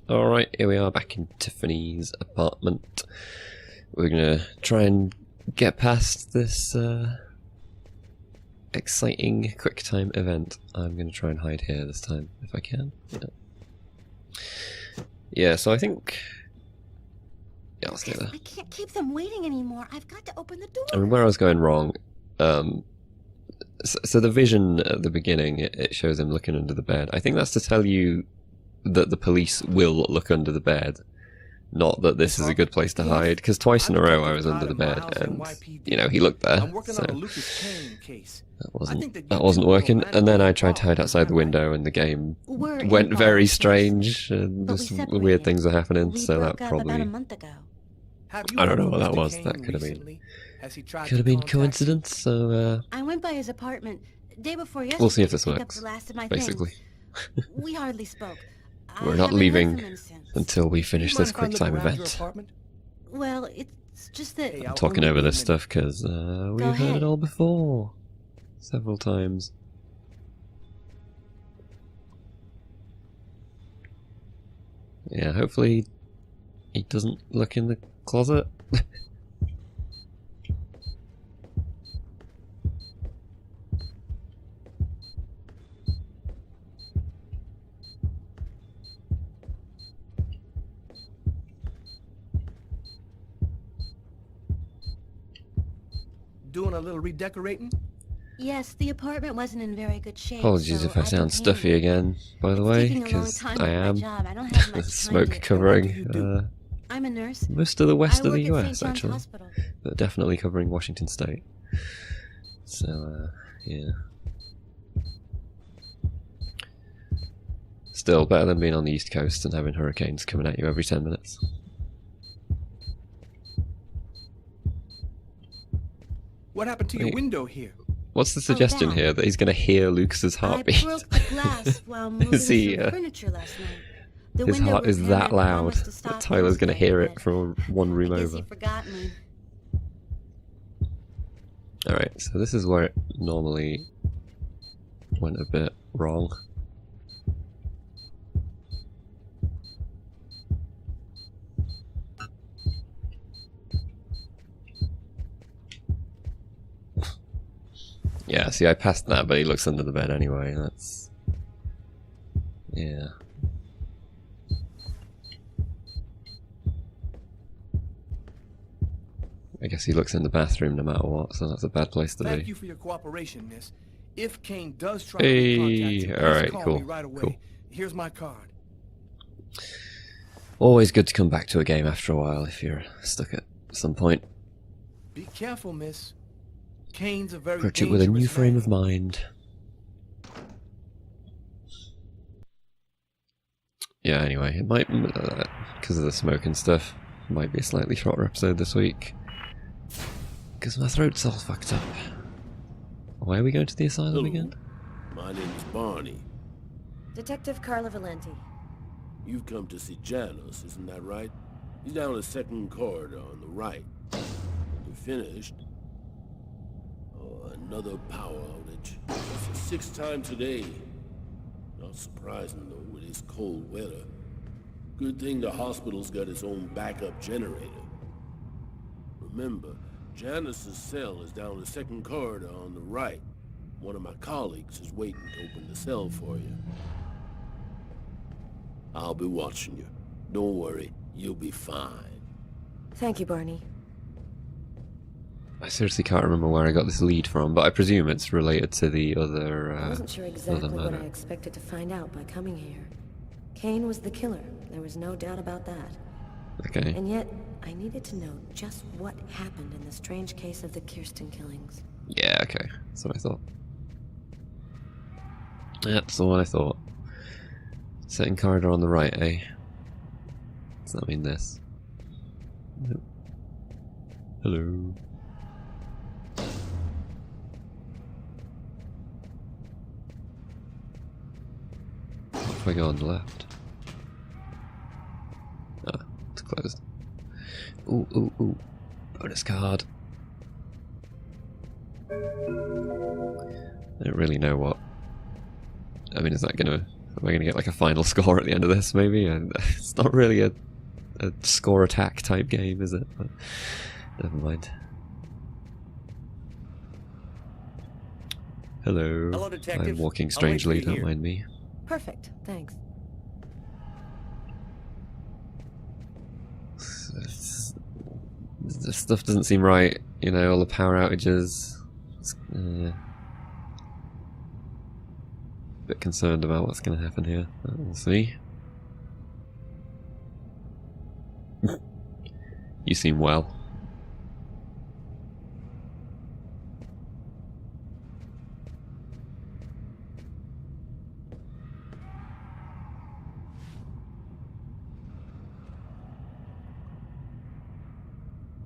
Alright, here we are back in Tiffany's apartment. We're gonna try and get past this exciting QuickTime event. I'm gonna try and hide here this time, if I can. Yeah, so I think... yeah, I'll stay there. I can't keep them waiting anymore. I've got to open the door. I mean, where I was going wrong, so the vision at the beginning, it shows him looking under the bed. I think that's to tell you that the police will look under the bed, not that this is a good place to hide, because twice in a row I was under the bed and, you know, he looked there, so that wasn't working. And then I tried to hide outside the window and the game went very strange and just weird things are happening, so that probably... I don't know what that was. That could have been coincidence, so I went by his apartment day before yesterday. We'll see if this to pick works, up the last of my basically. We hardly spoke. We're not leaving until we finish this QuickTime event. Well, it's just that... I'm talking over this stuff because we've heard it all before. Several times. Yeah, hopefully he doesn't look in the closet. Doing a little redecorating? Yes, the apartment wasn't in very good shape. Apologies so if I sound stuffy again, by the way, because I am. Smoke covering I'm a nurse. most of the west of the I work at US, St. John's actually, Hospital. but definitely covering Washington State. So, yeah. Still better than being on the East Coast and having hurricanes coming at you every 10 minutes. What happened to your window here? What's the suggestion here? That he's going to hear Lucas's heartbeat? I broke the glass while moving some furniture last night. His heart is that loud that Tyler's going to hear it from one room over. He forgot me. Alright, so this is where it normally went a bit wrong. Yeah, see, I passed that, but he looks under the bed anyway. That's... yeah. I guess he looks in the bathroom no matter what, so that's a bad place to be. Thank you for your cooperation, miss. If Kane does try to contact you, alright, call cool, me right away. cool. Here's my card. Always good to come back to a game after a while if you're stuck at some point. Be careful, miss. Kane's a very Approach it with a new frame man. of mind. Yeah, anyway, it might, because of the smoke and stuff, might be a slightly shorter episode this week. Because my throat's all fucked up. Why are we going to the asylum again? My name's Barney. Detective Carla Valenti. You've come to see Janus, isn't that right? He's down the second corridor on the right. When you're finished... oh, another power outage. It's the sixth time today. Not surprising, though, with this cold weather. Good thing the hospital's got its own backup generator. Remember, Janus's cell is down the second corridor on the right. One of my colleagues is waiting to open the cell for you. I'll be watching you. Don't worry, you'll be fine. Thank you, Barney. I seriously can't remember where I got this lead from, but I presume it's related to the other, I wasn't sure exactly other what murder. I expected to find out by coming here. Kane was the killer. There was no doubt about that. Okay. And yet, I needed to know just what happened in the strange case of the Kirsten killings. Yeah, okay. That's what I thought. That's what I thought. Second corridor on the right, eh? Does that mean this? Nope. Hello. What if I go on the left? Ah, it's closed. Ooh, ooh, ooh. Bonus card. I don't really know what... I mean, is that gonna We're going to get like a final score at the end of this, maybe. And it's not really a score attack type game, is it? But never mind. Hello. Hello, detective. I'm walking I'll wait for strangely, you don't here. mind me. Perfect, thanks. This stuff doesn't seem right, you know, all the power outages. Bit concerned about what's going to happen here, but we'll see. You seem well.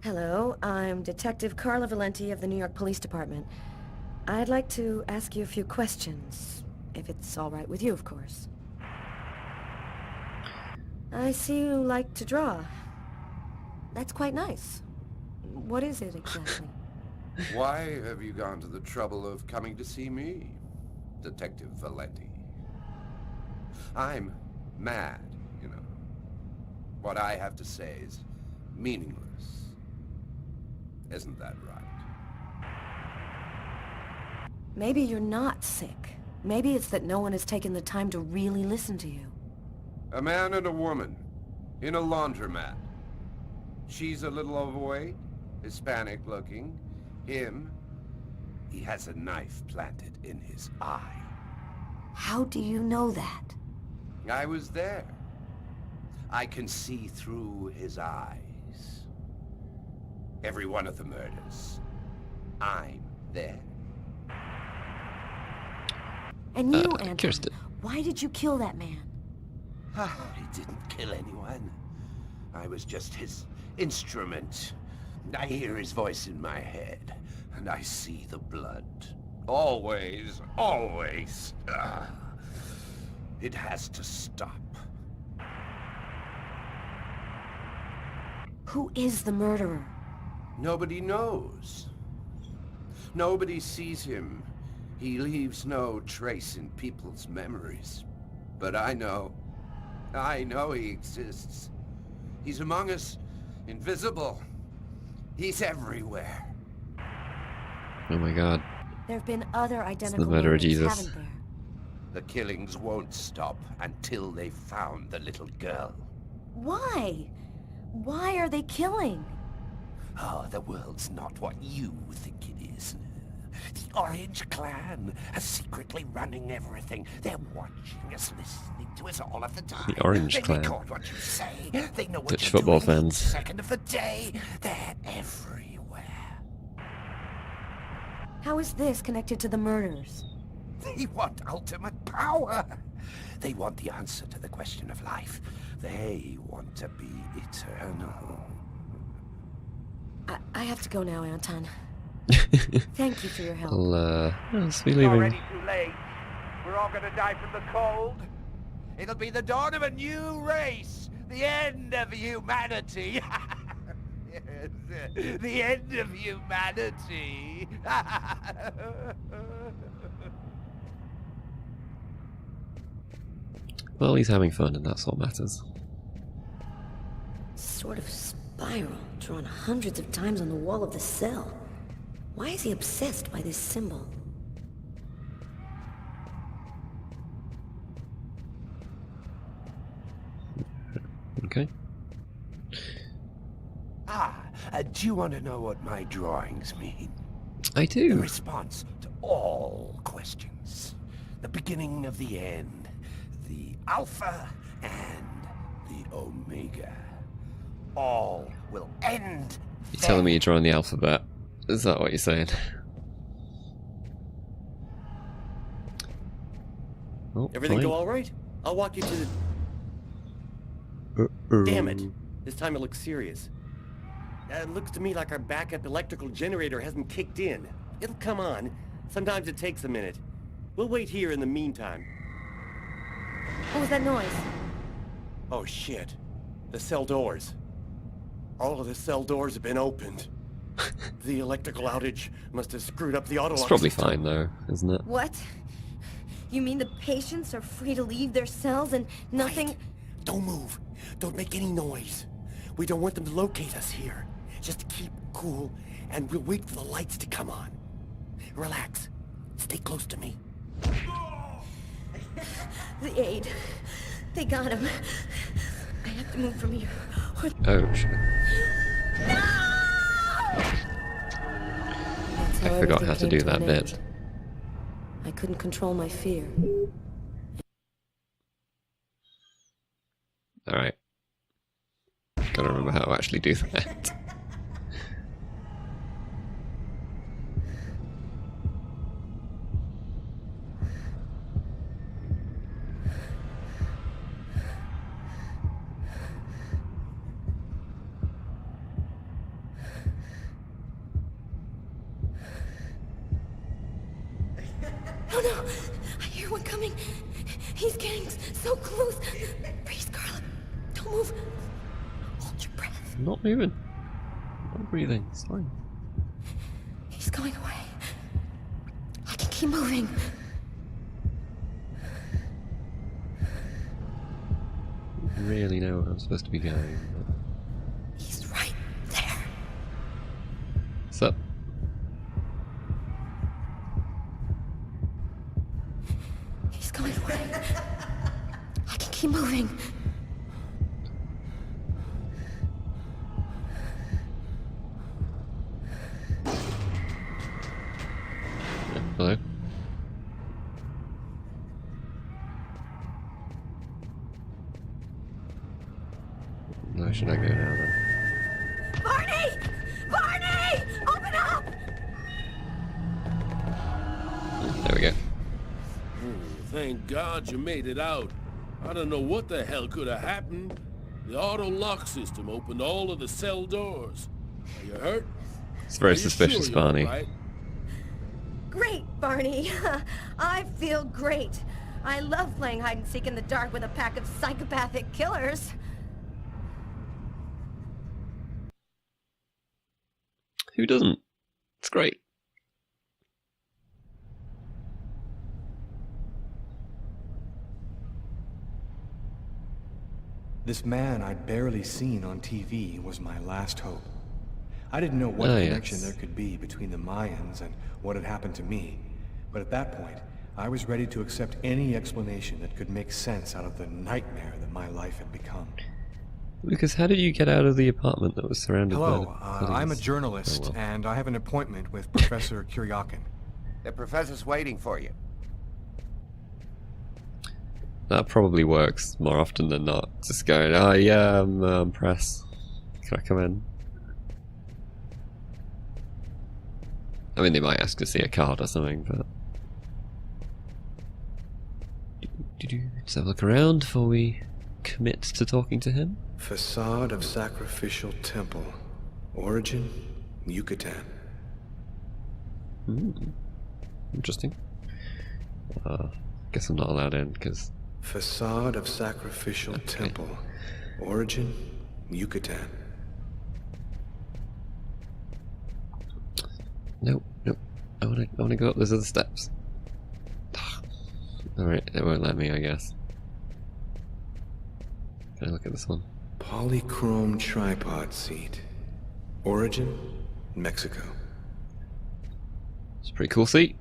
Hello, I'm Detective Carla Valenti of the New York Police Department. I'd like to ask you a few questions, if it's all right with you, of course. I see you like to draw. That's quite nice. What is it exactly? Why have you gone to the trouble of coming to see me, Detective Valenti? I'm mad, you know. What I have to say is meaningless. Isn't that right? Maybe you're not sick. Maybe it's that no one has taken the time to really listen to you. A man and a woman in a laundromat. She's a little overweight, Hispanic looking. Him, he has a knife planted in his eye. How do you know that? I was there. I can see through his eyes. Every one of the murders. I'm there. And you, Anton, Kirsten. why did you kill that man? I didn't kill anyone. I was just his instrument. I hear his voice in my head, and I see the blood. Always, always. It has to stop. Who is the murderer? Nobody knows. Nobody sees him. He leaves no trace in people's memories. But I know. I know he exists. He's among us, invisible. He's everywhere. Oh my god. There have been other identical murderer murders, Jesus. haven't there? The killings won't stop until they've found the little girl. Why? Why are they killing? Oh, the world's not what you think it is. The Orange Clan are secretly running everything. They're watching us, listening to us all of the time. The Orange They Clan. record what you say. They know what Dutch you're football doing fans. each second of the day. They're everywhere. How is this connected to the murders? They want ultimate power. They want the answer to the question of life. They want to be eternal. I have to go now, Anton. Thank you for your help. I'll be leaving. Already too late. We're all gonna die from the cold. It'll be the dawn of a new race. The end of humanity. Yes, the end of humanity. Well, he's having fun, and that's what matters. Sort of spiral, drawn hundreds of times on the wall of the cell. Why is he obsessed by this symbol? Okay. Do you want to know what my drawings mean? I The do. response to all questions. The beginning of the end. The Alpha and the Omega. All will end. You're telling me you're drawing the alphabet. Is that what you're saying? Oh, Everything fine. go all right? I'll walk you to the... Damn it. This time it looks serious. It looks to me like our backup electrical generator hasn't kicked in. It'll come on. Sometimes it takes a minute. We'll wait here in the meantime. What was that noise? Oh shit. The cell doors. All of the cell doors have been opened. The electrical outage must have screwed up the auto It's lock probably system. fine though, isn't it? What? You mean the patients are free to leave their cells and nothing... Right. Don't move. Don't make any noise. We don't want them to locate us here. Just keep cool, and we'll wait for the lights to come on. Relax. Stay close to me. The aide. They got him. I have to move from here. Oh, shit. I forgot how to do that bit. I couldn't control my fear. Alright. Gotta remember how to actually do that. Oh no! I hear one coming! He's getting so close! Freeze, Carla! Don't move! Hold your breath. I'm not moving. I'm not breathing. It's fine. He's going away. I can keep moving. I don't really know where I'm supposed to be going. He's right there. What's up? He's going away. I can keep moving. Hello? Where should I go now then? Barney! Barney! Open up! There we go. Thank God you made it out. I don't know what the hell could have happened. The auto lock system opened all of the cell doors. Are you hurt? It's very Are you suspicious, sure you're all Barney. right? Great, Barney. I feel great. I love playing hide and seek in the dark with a pack of psychopathic killers. Who doesn't? It's great. This man I'd barely seen on TV was my last hope. I didn't know what Ah, connection yes. there could be between the Mayans and what had happened to me, but at that point, I was ready to accept any explanation that could make sense out of the nightmare that my life had become. Lucas, how did you get out of the apartment that was surrounded Hello, by the I'm a police? journalist, Oh, well. and I have an appointment with Professor Kuryakin. The professor's waiting for you. That probably works more often than not. Just going, oh yeah, I'm press. Can I come in? I mean, they might ask to see a card or something, but... Let's have a look around before we commit to talking to him. Facade of Sacrificial Temple. Origin, Yucatan. Interesting. Guess I'm not allowed in, because... Facade of Sacrificial Temple. Origin, Yucatan. Nope, nope. I wanna go up those other steps. Alright, it won't let me, I guess. Can I look at this one? Polychrome tripod seat. Origin, Mexico. It's a pretty cool seat.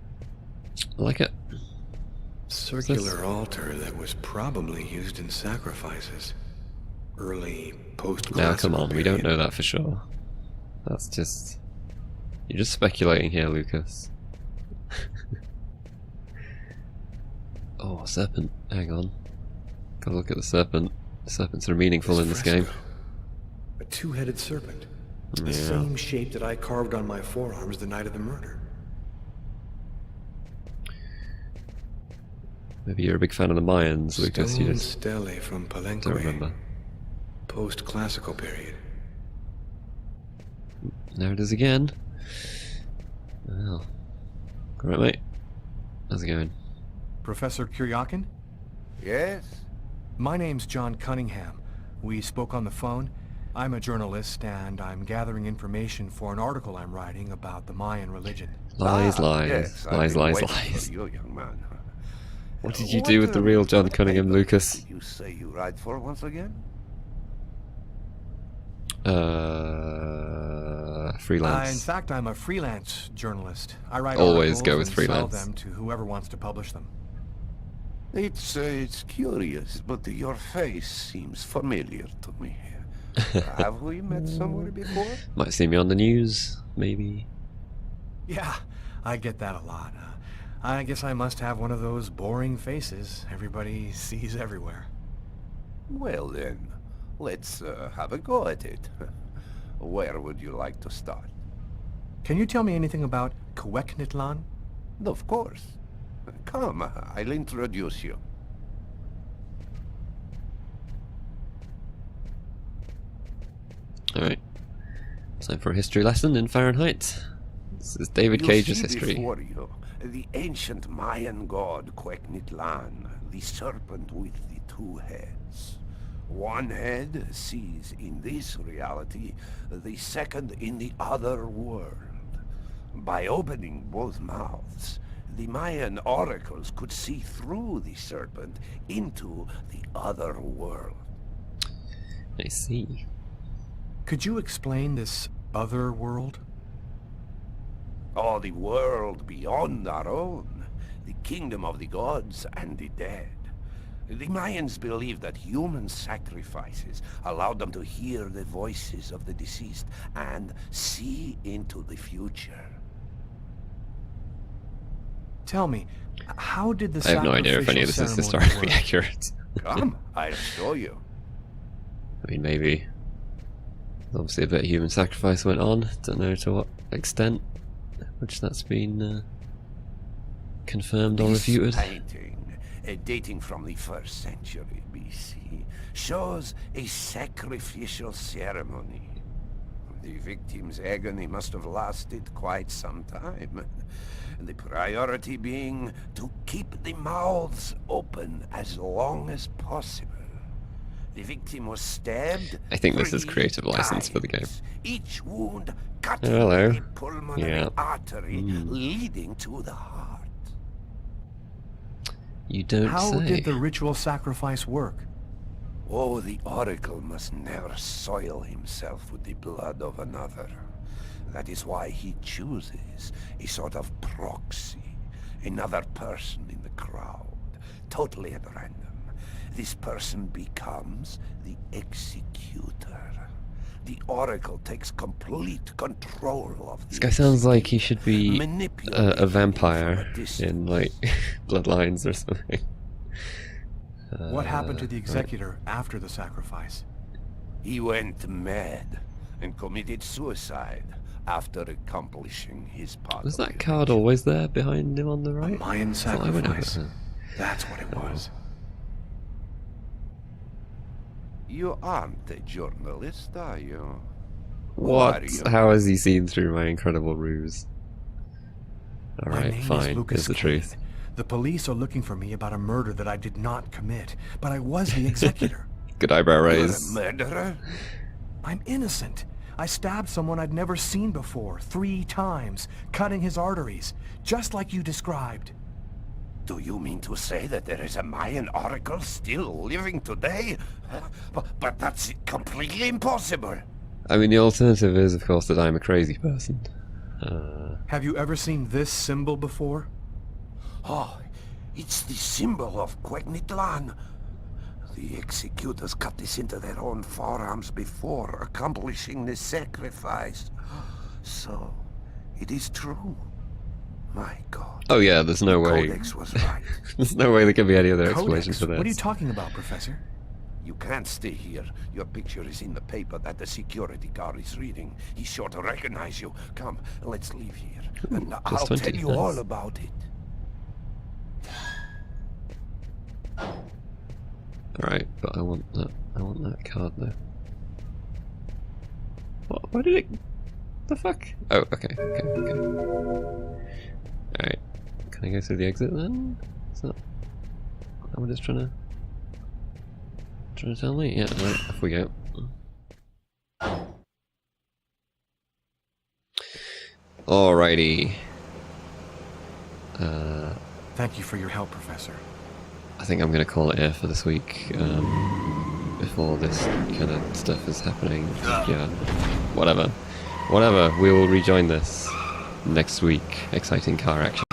I like it. Circular altar that was probably used in sacrifices. Early post-classical Now come on, we don't period. know that for sure. That's just... You're just speculating here, Lucas. Oh, a serpent. Hang on. Gotta look at the serpent. The serpents are meaningful in this game. fresco. A two-headed serpent. The Yeah. same shape that I carved on my forearms the night of the murder. Maybe you're a big fan of the Mayans, Lucas. You Stone just stele from don't Palenque. remember. Post-classical period. There it is again. Well. Alright, mate. How's it going? Professor Kuryakin? Yes? My name's John Cunningham. We spoke on the phone. I'm a journalist, and I'm gathering information for an article I'm writing about the Mayan religion. Lies, lies. Yes, I've lies, been lies, waiting lies. for you, young man. What did you do with the real John Cunningham, Lucas? Did you say you write for once again? Freelance. In fact, I'm a freelance journalist. I write Always articles go with and freelance. sell them to whoever wants to publish them. It's curious, but your face seems familiar to me. Have we met somewhere before? Might see me on the news, maybe. Yeah, I get that a lot. I guess I must have one of those boring faces everybody sees everywhere. Well then, let's have a go at it. Where would you like to start? Can you tell me anything about Cuecnitlan? Of course. Come, I'll introduce you. Alright. Time for a history lesson in Fahrenheit. This is David You Cage's see history. before you the ancient Mayan god Cuecnitlan, the serpent with the two heads. One head sees in this reality, the second in the other world. By opening both mouths, the Mayan oracles could see through the serpent into the other world. I see. Could you explain this other world? Oh, the world beyond our own, the kingdom of the gods and the dead. The Mayans believed that human sacrifices allowed them to hear the voices of the deceased and see into the future. Tell me, how did the I have no idea if any of this is sacrificial ceremony historically work? accurate. Come, I'll show you. I mean, maybe. Obviously a bit of human sacrifice went on. Don't know to what extent. Which that's been confirmed or This refuted. painting, dating from the 1st century BC, shows a sacrificial ceremony. The victim's agony must have lasted quite some time. The priority being to keep the mouths open as long as possible. The victim was stabbed. I think this is 3 creative license for the game. times, each wound cutting Hello. the pulmonary Yeah. artery leading to the heart. You don't How say. did the ritual sacrifice work? Oh, the oracle must never soil himself with the blood of another. That is why he chooses a sort of proxy, another person in the crowd, totally at random. This person becomes the executor. The oracle takes complete control of the This guy sounds like he should be manipulating a vampire from a distance. in like Bloodlines or something. What happened to the executor after the sacrifice? He went mad and committed suicide after accomplishing his part. Was of that the card ritual. always there behind him on the A right? Mayan Thought I went over sacrifice. there. That's what it was. You aren't a journalist, are you? What? are you? How has he seen through my incredible ruse? My Alright, name is fine. Lucas Here's the Cade. truth. The police are looking for me about a murder that I did not commit, but I was the executor. Good eyebrow You're a raise. murderer? I'm innocent. I stabbed someone I'd never seen before, 3 times, cutting his arteries, just like you described. Do you mean to say that there is a Mayan oracle still living today? But that's completely impossible. I mean, the alternative is, of course, that I'm a crazy person. Have you ever seen this symbol before? Oh, it's the symbol of Cuecnitlan. The executors cut this into their own forearms before accomplishing the sacrifice. So, it is true. My God. Oh yeah, there's no way. Codex was right. There's no way there can be any other explanation Codex? for this. What are you talking about, Professor? You can't stay here. Your picture is in the paper that the security guard is reading. He's sure to recognize you. Come, let's leave here. And plus I'll 20, tell you nice. all about it. Alright, but I want that card though. What? Why did it? The fuck? Oh, okay. Alright. Can I go through the exit then? Is that what it's trying to tell me? Yeah, right, off we go. Alrighty. Thank you for your help, Professor. I think I'm going to call it here for this week. Before this kind of stuff is happening. Yeah, whatever. We will rejoin this next week. Exciting car action.